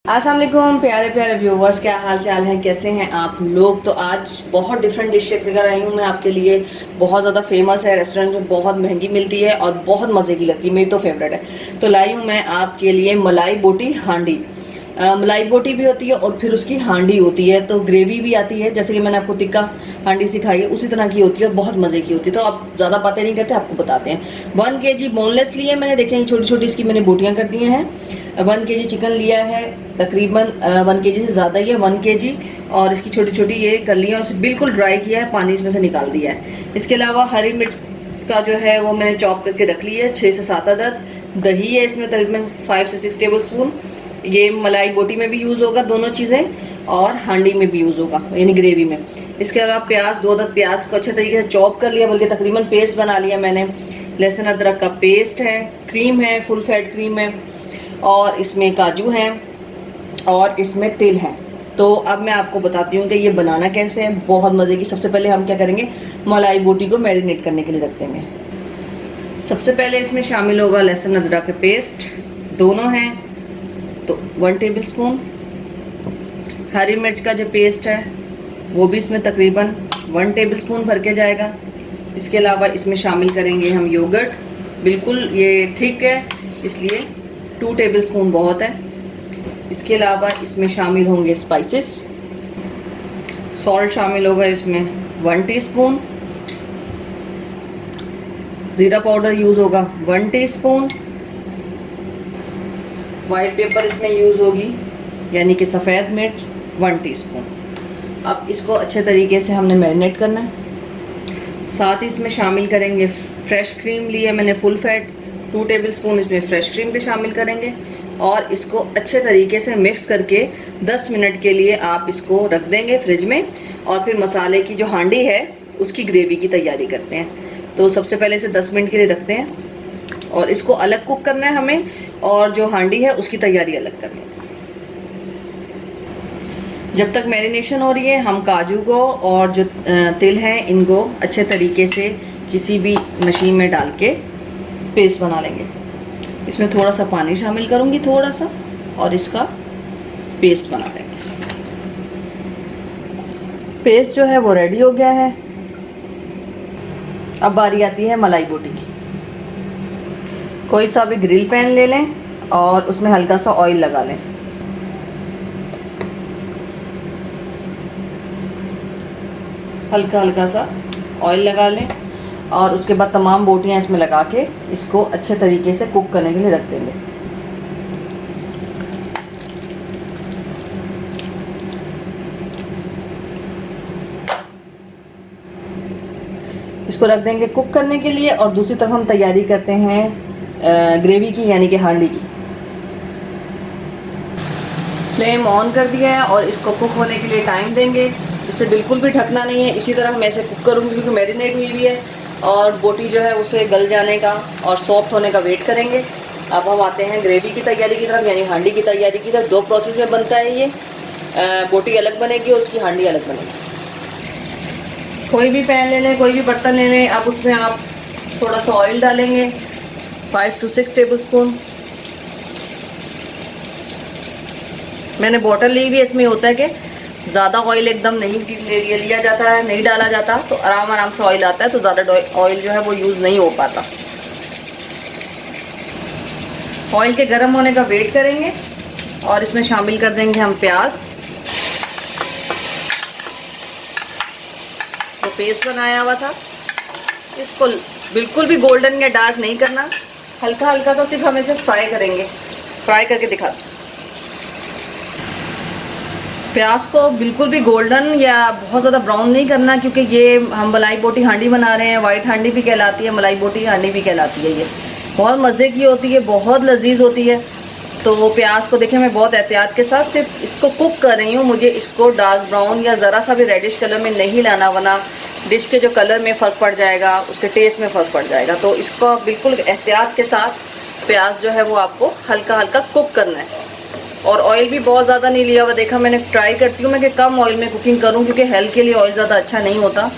अस्सलाम वालेकुम प्यारे प्यारे व्यूवर्स, क्या हाल चाल है, कैसे हैं आप लोग। तो आज बहुत डिफरेंट डिश लेकर आई हूँ मैं आपके लिए। बहुत ज़्यादा फेमस है, रेस्टोरेंट में बहुत महंगी मिलती है और बहुत मज़े की लगती है, मेरी तो फेवरेट है। तो लाई हूँ मैं आपके लिए मलाई बोटी हांडी। मलाई बोटी भी होती है और फिर उसकी हांडी होती है, तो ग्रेवी भी आती है। जैसे कि मैंने आपको टिक्का हांडी सिखाई है उसी तरह की होती है और बहुत मज़े की होती है। तो आप ज़्यादा बातें नहीं करते, आपको बताते हैं। 1 kg बोनलेस लिए मैंने, देखें छोटी छोटी इसकी मैंने बोटियाँ कर दी हैं। 1 kg चिकन लिया है, तकरीबन 1 kg से ज़्यादा ही है, 1 kg। और इसकी छोटी छोटी ये कर ली है और उसे बिल्कुल ड्राई किया है, पानी इसमें से निकाल दिया है। इसके अलावा हरी मिर्च का जो है वो मैंने चॉप करके रख ली है, 6 से 7 अदद। दही है इसमें तकरीबन 5 से 6 टेबल स्पून। ये मलाई बोटी में भी यूज़ होगा दोनों चीज़ें, और हांडी में भी यूज़ होगा यानी ग्रेवी में। इसके अलावा प्याज, 2 अदद प्याज को अच्छे तरीके से चॉप कर लिया, बल्कि तकरीबन पेस्ट बना लिया मैंने। लहसुन अदरक का पेस्ट है, क्रीम है, फुल फैट क्रीम है, और इसमें काजू हैं और इसमें तिल है। तो अब मैं आपको बताती हूँ कि ये बनाना कैसे है, बहुत मज़े की। सबसे पहले हम क्या करेंगे, मलाई बोटी को मैरिनेट करने के लिए रख देंगे। सबसे पहले इसमें शामिल होगा लहसुन अदरक का पेस्ट, दोनों हैं तो 1 टेबल स्पून। हरी मिर्च का जो पेस्ट है वो भी इसमें तकरीबन 1 टेबल स्पून भर के जाएगा। इसके अलावा इसमें शामिल करेंगे हम योगर्ट, बिल्कुल ये थिक है इसलिए 2 टेबल स्पून बहुत है। इसके अलावा इसमें शामिल होंगे स्पाइसेस। सॉल्ट शामिल होगा इसमें 1 टीस्पून। ज़ीरा पाउडर यूज़ होगा 1 टीस्पून। वाइट पेपर इसमें यूज़ होगी यानी कि सफ़ेद मिर्च 1 टीस्पून। अब इसको अच्छे तरीके से हमने मैरिनेट करना है। साथ ही इसमें शामिल करेंगे फ्रेश क्रीम ली है मैंने, फुल फैट 2 टेबल स्पून इसमें फ्रेश क्रीम के शामिल करेंगे। और इसको अच्छे तरीके से मिक्स करके 10 मिनट के लिए आप इसको रख देंगे फ्रिज में। और फिर मसाले की जो हांडी है उसकी ग्रेवी की तैयारी करते हैं। तो सबसे पहले इसे 10 मिनट के लिए रखते हैं और इसको अलग कुक करना है हमें, और जो हांडी है उसकी तैयारी अलग करनी है। जब तक मैरिनेशन हो रही है हम काजू को और जो तिल हैं इनको अच्छे तरीके से किसी भी मशीन में डाल के पेस्ट बना लेंगे। इसमें थोड़ा सा पानी शामिल करूँगी, थोड़ा सा, और इसका पेस्ट बना लेंगे। पेस्ट जो है वो रेडी हो गया है। अब बारी आती है मलाई बोटी की। कोई सा भी ग्रिल पैन ले लें और उसमें हल्का सा ऑयल लगा लें। हल्का हल्का सा ऑयल लगा लें और उसके बाद तमाम बोटियां इसमें लगा के इसको अच्छे तरीके से कुक करने के लिए रख देंगे। इसको रख देंगे कुक करने के लिए, और दूसरी तरफ हम तैयारी करते हैं ग्रेवी की यानी कि हांडी की। फ्लेम ऑन कर दिया है और इसको कुक होने के लिए टाइम देंगे। इसे बिल्कुल भी ढकना नहीं है, इसी तरह मैं इसे कुक करूँगी क्योंकि मैरिनेट हुई हुई है। और बोटी जो है उसे गल जाने का और सॉफ्ट होने का वेट करेंगे। अब हम आते हैं ग्रेवी की तैयारी की तरफ यानी हांडी की तैयारी की तरफ। 2 प्रोसेस में बनता है ये, बोटी अलग बनेगी और उसकी हांडी अलग बनेगी। कोई भी पैन ले लें, कोई भी बर्तन ले लें, अब उसमें आप थोड़ा सा ऑयल डालेंगे, 5 से 6 टेबल स्पून। मैंने बॉटल ली हुई है, इसमें होता है कि ज़्यादा ऑयल एकदम नहीं लिया जाता है, नहीं डाला जाता, तो आराम आराम से ऑयल आता है, तो ज़्यादा ऑयल जो है वो यूज़ नहीं हो पाता। ऑयल के गर्म होने का वेट करेंगे और इसमें शामिल कर देंगे हम प्याज। जो पेस्ट बनाया हुआ था इसको बिल्कुल भी गोल्डन या डार्क नहीं करना, हल्का हल्का सा सिर्फ हम इसे फ्राई करेंगे। फ्राई करके दिखाते हैं। प्याज को बिल्कुल भी गोल्डन या बहुत ज़्यादा ब्राउन नहीं करना, क्योंकि ये हम मलाई बोटी हांडी बना रहे हैं। वाइट हांडी भी कहलाती है, मलाई बोटी हांडी भी कहलाती है। ये बहुत मज़े की होती है, बहुत लजीज होती है। तो वो प्याज को देखें मैं बहुत एहतियात के साथ सिर्फ इसको कुक कर रही हूँ। मुझे इसको डार्क ब्राउन या ज़रा सा भी रेडिश कलर में नहीं लाना, वरना डिश के जो कलर में फ़र्क पड़ जाएगा, उसके टेस्ट में फ़र्क पड़ जाएगा। तो इसको बिल्कुल एहतियात के साथ प्याज जो है वो आपको हल्का हल्का कुक करना है। और ऑयल भी बहुत ज़्यादा नहीं लिया हुआ, देखा मैंने ट्राई करती हूँ मैं कि कम ऑयल में कुकिंग करूँ, क्योंकि हेल्थ के लिए ऑयल ज़्यादा अच्छा नहीं होता।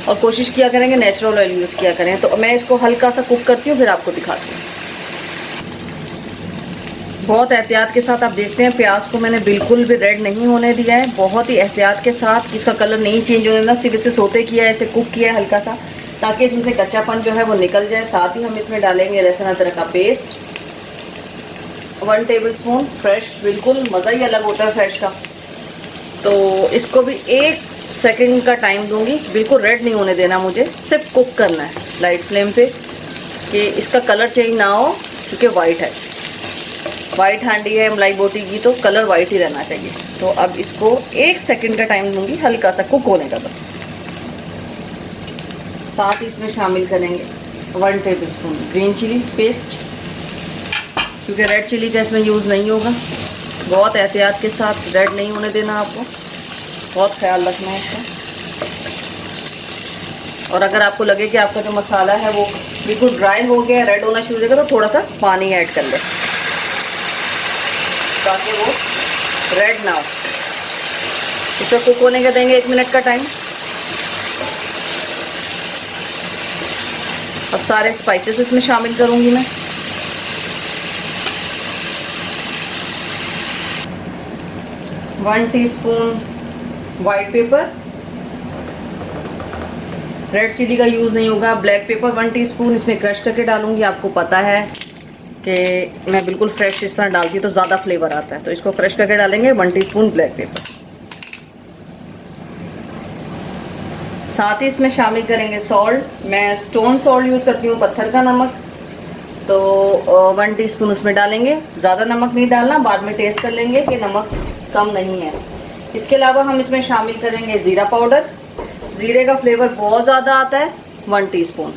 और कोशिश किया करेंगे नेचुरल ऑयल यूज़ किया करें। तो मैं इसको हल्का सा कुक करती हूँ, फिर आपको दिखाती हूँ। बहुत एहतियात के साथ आप देखते हैं प्याज को मैंने बिल्कुल भी रेड नहीं होने दिया है, बहुत ही एहतियात के साथ। इसका कलर नहीं चेंज होने देना, सिर्फ इसे सोते किया है, इसे कुक किया है हल्का सा, ताकि इसमें से कच्चापन जो है वो निकल जाए। साथ ही हम इसमें डालेंगे लहसुन अदरक का पेस्ट 1 टेबलस्पून फ्रेश, बिल्कुल मज़ा ही अलग होता है फ्रेश का। तो इसको भी 1 सेकंड का टाइम दूंगी, बिल्कुल रेड नहीं होने देना मुझे, सिर्फ कुक करना है लाइट फ्लेम पे कि इसका कलर चेंज ना हो, क्योंकि वाइट है, वाइट हांडी है मलाई बोटी की, तो कलर वाइट ही रहना चाहिए। तो अब इसको 1 सेकंड का टाइम दूंगी हल्का सा कुक होने का बस। साथ ही इसमें शामिल करेंगे 1 टेबलस्पून ग्रीन चिली पेस्ट, क्योंकि रेड चिली का इसमें यूज़ नहीं होगा। बहुत एहतियात के साथ, रेड नहीं होने देना आपको, बहुत ख्याल रखना है इसका। और अगर आपको लगे कि आपका जो मसाला है वो बिल्कुल ड्राई हो गया, रेड होना शुरू हो जाएगा, तो थोड़ा सा पानी ऐड कर ले, ताकि वो रेड ना हो। इसे कुक होने का देंगे 1 मिनट का टाइम। अब सारे स्पाइसेस इसमें शामिल करूंगी मैं। One teaspoon white pepper, red chilli का यूज़ नहीं होगा। ब्लैक पेपर 1 टीस्पून इसमें क्रश करके डालूंगी। आपको पता है कि मैं बिल्कुल फ्रेश इस तरह डालती हूँ तो ज़्यादा फ्लेवर आता है, तो इसको क्रश करके डालेंगे 1 टीस्पून ब्लैक पेपर। साथ ही इसमें शामिल करेंगे सॉल्ट। मैं स्टोन सॉल्ट यूज़ करती हूँ, पत्थर का नमक, तो 1 टीस्पून उसमें डालेंगे। ज़्यादा नमक नहीं डालना, बाद में टेस्ट कर लेंगे कि नमक कम नहीं है। इसके अलावा हम इसमें शामिल करेंगे ज़ीरा पाउडर, ज़ीरे का फ्लेवर बहुत ज़्यादा आता है, 1 टीस्पून।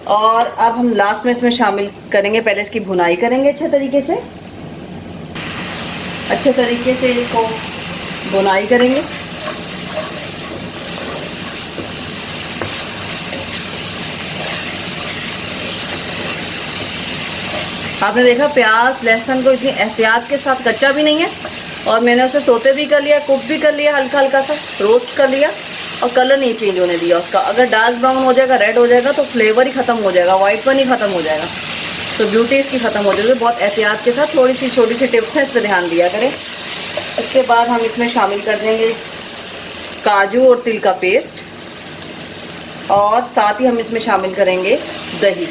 और अब हम लास्ट में इसमें शामिल करेंगे, पहले इसकी भुनाई करेंगे अच्छे तरीके से इसको भुनाई करेंगे। आपने देखा प्याज लहसुन को इतनी एहतियात के साथ, कच्चा भी नहीं है, और मैंने उसे सोते भी कर लिया, कुक भी कर लिया, हल्का हल्का सा रोस्ट कर लिया, और कलर नहीं चेंज होने दिया उसका। अगर डार्क ब्राउन हो जाएगा, रेड हो जाएगा, तो फ्लेवर ही ख़त्म हो जाएगा, वाइटपन ही ख़त्म हो जाएगा, तो ब्यूटी इसकी ख़त्म हो जाएगी। बहुत एहतियात के साथ थोड़ी सी छोटी सी टिप्स हैं, इस पर ध्यान दिया करें। इसके बाद हम इसमें शामिल कर देंगे काजू और तिल का पेस्ट, और साथ ही हम इसमें शामिल करेंगे दही।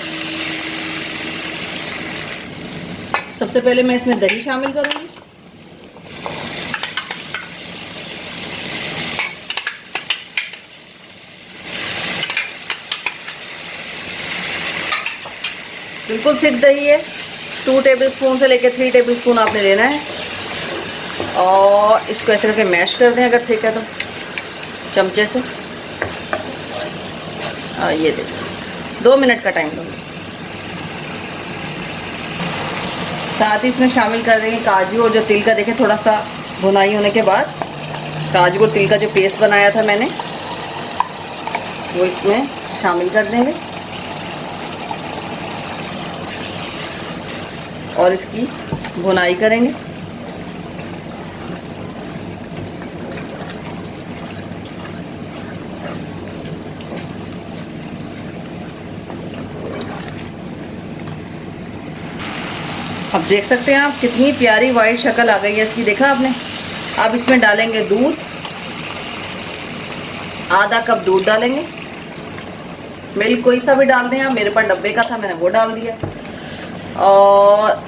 सबसे पहले मैं इसमें दही शामिल करूँगी। बिल्कुल थिक दही है, 2 टेबलस्पून से लेकर 3 टेबलस्पून आपने लेना है, और इसको ऐसे करके मैश कर दें अगर थिक है तो, चमचे से। ये देखिए 2 मिनट का टाइम दूँगी। साथ ही इसमें शामिल कर देंगे काजू और जो तिल का, देखें थोड़ा सा भुनाई होने के बाद काजू और तिल का जो पेस्ट बनाया था मैंने, वो इसमें शामिल कर देंगे, और इसकी भुनाई करेंगे। अब देख सकते हैं आप कितनी प्यारी वाइट शक्ल आ गई है इसकी, देखा आपने। अब इसमें डालेंगे दूध, आधा कप दूध डालेंगे। मिल्क कोई सा भी डाल दें आप, मेरे पास डब्बे का था मैंने वो डाल दिया। और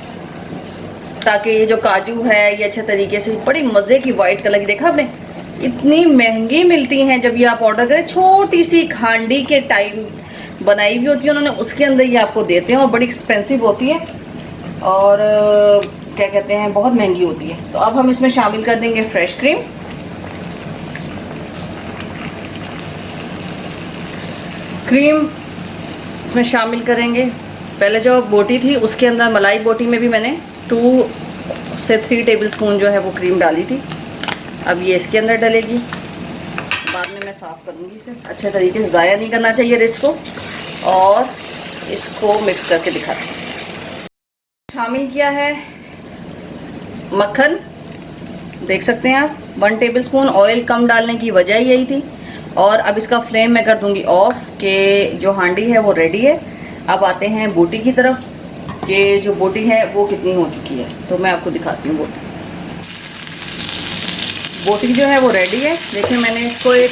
ताकि ये जो काजू है ये अच्छे तरीके से, बड़ी मज़े की वाइट कलर की, देखा आपने, इतनी महंगी मिलती हैं जब ये आप ऑर्डर करें। छोटी सी हांडी के टाइम बनाई हुई होती है उन्होंने, उसके अंदर ये आपको देते हैं, और बड़ी एक्सपेंसिव होती है, और क्या कहते हैं, बहुत महंगी होती है। तो अब हम इसमें शामिल कर देंगे फ्रेश क्रीम। क्रीम इसमें शामिल करेंगे। पहले जो बोटी थी उसके अंदर, मलाई बोटी में भी मैंने 2 से 3 टेबलस्पून जो है वो क्रीम डाली थी। अब ये इसके अंदर डलेगी, बाद में मैं साफ़ करूँगी इसे अच्छे तरीके से, ज़ाया नहीं करना चाहिए रिस्क को। और इसको मिक्स करके दिखाते हैं। शामिल किया है मक्खन, देख सकते हैं आप, 1 टेबलस्पून। ऑयल कम डालने की वजह यही थी। और अब इसका फ्लेम मैं कर दूंगी ऑफ, कि जो हांडी है वो रेडी है। अब आते हैं बोटी की तरफ, कि जो बोटी है वो कितनी हो चुकी है। तो मैं आपको दिखाती हूँ बोटी। बोटी जो है वो रेडी है। देखिए मैंने इसको एक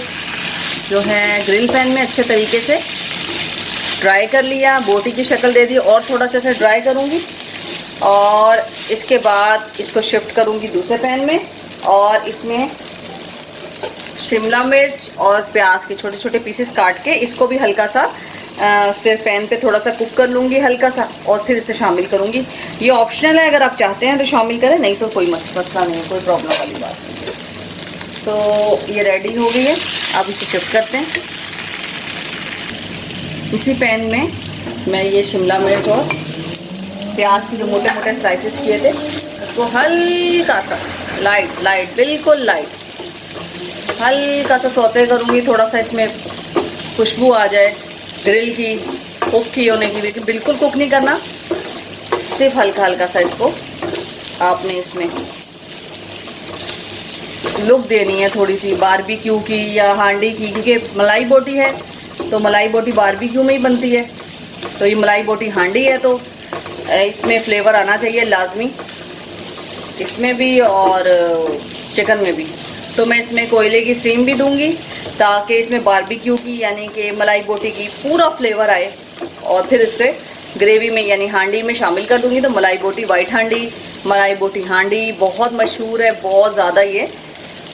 जो है ग्रिल पैन में अच्छे तरीके से ड्राई कर लिया, बोटी की शक्ल दे दी और थोड़ा सा इसे ड्राई करूँगी और इसके बाद इसको शिफ्ट करूँगी दूसरे पैन में और इसमें शिमला मिर्च और प्याज के छोटे छोटे पीसेस काट के इसको भी हल्का सा उस पर पैन पे थोड़ा सा कुक कर लूँगी हल्का सा और फिर इसे शामिल करूँगी। ये ऑप्शनल है, अगर आप चाहते हैं तो शामिल करें, नहीं तो कोई मसला नहीं है, कोई प्रॉब्लम वाली बात नहीं। तो ये रेडी हो गई है, अब इसे शिफ्ट करते हैं। इसी पैन में मैं ये शिमला मिर्च और प्याज के जो मोटे मोटे स्लाइसेस किए थे उसको हल्का सा लाइट बिल्कुल लाइट हल्का सा सौते करूँगी। थोड़ा सा इसमें खुशबू आ जाए ग्रिल की, कुक की होने की, लेकिन बिल्कुल कुक नहीं करना, सिर्फ हल्का हल्का सा इसको आपने इसमें लुक देनी है थोड़ी सी बारबेक्यू की या हांडी की, क्योंकि मलाई बोटी है तो मलाई बोटी बारबेक्यू में ही बनती है। तो ये मलाई बोटी हांडी है तो इसमें फ्लेवर आना चाहिए लाजमी, इसमें भी और चिकन में भी। तो मैं इसमें कोयले की स्टीम भी दूंगी ताकि इसमें बारबेक्यू की यानी कि मलाई बोटी की पूरा फ्लेवर आए और फिर इससे ग्रेवी में यानी हांडी में शामिल कर दूंगी। तो मलाई बोटी वाइट हांडी, मलाई बोटी हांडी बहुत मशहूर है, बहुत ज़्यादा ये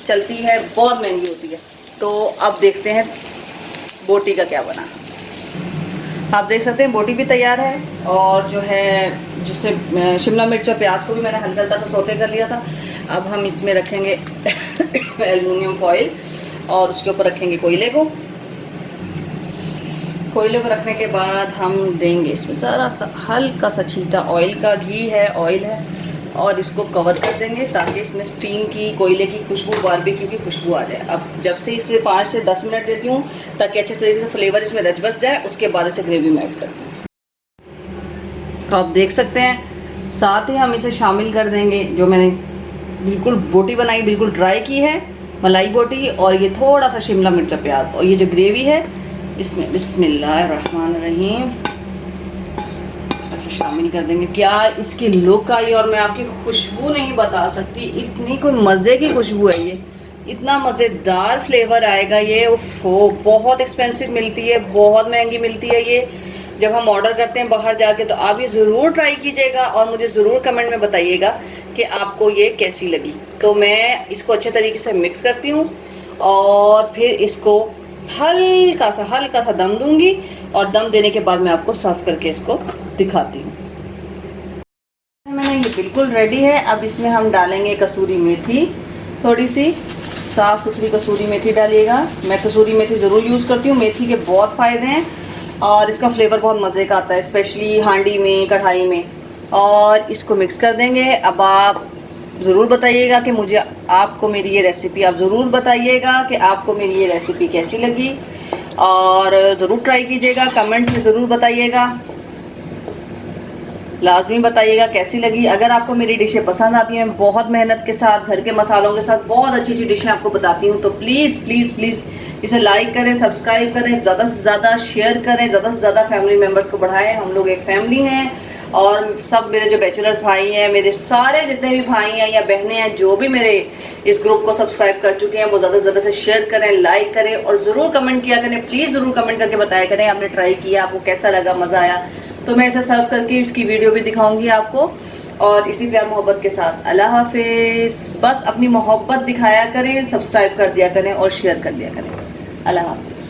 चलती है, बहुत महंगी होती है। तो अब देखते हैं बोटी का क्या बना। आप देख सकते हैं बोटी भी तैयार है और जो है जिससे शिमला मिर्च और प्याज को भी मैंने हल्का हल्का सा सौते कर लिया था। अब हम इसमें रखेंगे एल्युमिनियम फॉइल और उसके ऊपर रखेंगे कोयले को। कोयले को रखने के बाद हम देंगे इसमें ज़रा सा हल्का सा छींटा ऑयल का, घी है ऑयल है, और इसको कवर कर देंगे ताकि इसमें स्टीम की, कोयले की खुशबू, बारबेक्यू की खुशबू आ जाए। अब जब से इसे 5 से 10 मिनट देती हूँ ताकि अच्छे तरीके से फ्लेवर इसमें रच बस जाए, उसके बाद इसे ग्रेवी में ऐड करती हूँ। तो आप देख सकते हैं, साथ ही हम इसे शामिल कर देंगे जो मैंने बिल्कुल बोटी बनाई, बिल्कुल ड्राई की है मलाई बोटी, और ये थोड़ा सा शिमला मिर्च और प्याज, और ये जो ग्रेवी है इसमें बिस्मिल्लाहिर्रहमानिर्रहीम ऐसे शामिल कर देंगे। क्या इसकी लुक आई, और मैं आपकी खुशबू नहीं बता सकती, इतनी कोई मज़े की खुशबू है ये, इतना मज़ेदार फ्लेवर आएगा ये। उफ़ो, बहुत एक्सपेंसिव मिलती है, बहुत महंगी मिलती है ये जब हम ऑर्डर करते हैं बाहर जाके। तो आप ये ज़रूर ट्राई कीजिएगा और मुझे ज़रूर कमेंट में बताइएगा कि आपको ये कैसी लगी। तो मैं इसको अच्छे तरीके से मिक्स करती हूँ और फिर इसको हल्का सा दम दूंगी, और दम देने के बाद मैं आपको सर्व करके इसको दिखाती हूँ। मैंने ये बिल्कुल रेडी है। अब इसमें हम डालेंगे कसूरी मेथी, थोड़ी सी साफ़ सुथरी कसूरी मेथी डालिएगा। मैं कसूरी मेथी ज़रूर यूज़ करती हूँ, मेथी के बहुत फ़ायदे हैं और इसका फ्लेवर बहुत मज़े का आता है, स्पेशली हांडी में, कढ़ाई में। और इसको मिक्स कर देंगे। अब आप ज़रूर बताइएगा कि मुझे, आपको मेरी ये रेसिपी, आप ज़रूर बताइएगा कि आपको मेरी ये रेसिपी कैसी लगी, और ज़रूर ट्राई कीजिएगा। कमेंट्स में ज़रूर बताइएगा, लाजमी बताइएगा कैसी लगी। अगर आपको मेरी डिशें पसंद आती हैं, बहुत मेहनत के साथ, घर के मसालों के साथ बहुत अच्छी अच्छी डिशें आपको बताती हूँ, तो प्लीज़ प्लीज़ प्लीज़ इसे लाइक करें, सब्सक्राइब करें, ज़्यादा से ज़्यादा शेयर करें, ज़्यादा से ज़्यादा फैमिली मेम्बर्स को बढ़ाएं। हम लोग एक फैमिली हैं और सब मेरे जो बैचलर्स भाई हैं, मेरे सारे जितने भी भाई हैं या बहनें हैं जो भी मेरे इस ग्रुप को सब्सक्राइब कर चुके हैं, वो ज़्यादा से ज़्यादा से शेयर करें, लाइक करें और ज़रूर कमेंट किया करें। प्लीज़ ज़रूर कमेंट करके बताया करें आपने ट्राई किया, आपको कैसा लगा, मज़ा आया। तो मैं इसे सर्व करके इसकी वीडियो भी दिखाऊंगी आपको, और इसी प्यार मोहब्बत के साथ अल्लाह हाफिज़। बस अपनी मोहब्बत दिखाया करें, सब्सक्राइब कर दिया करें और शेयर कर दिया करें। अल्लाह हाफिज़।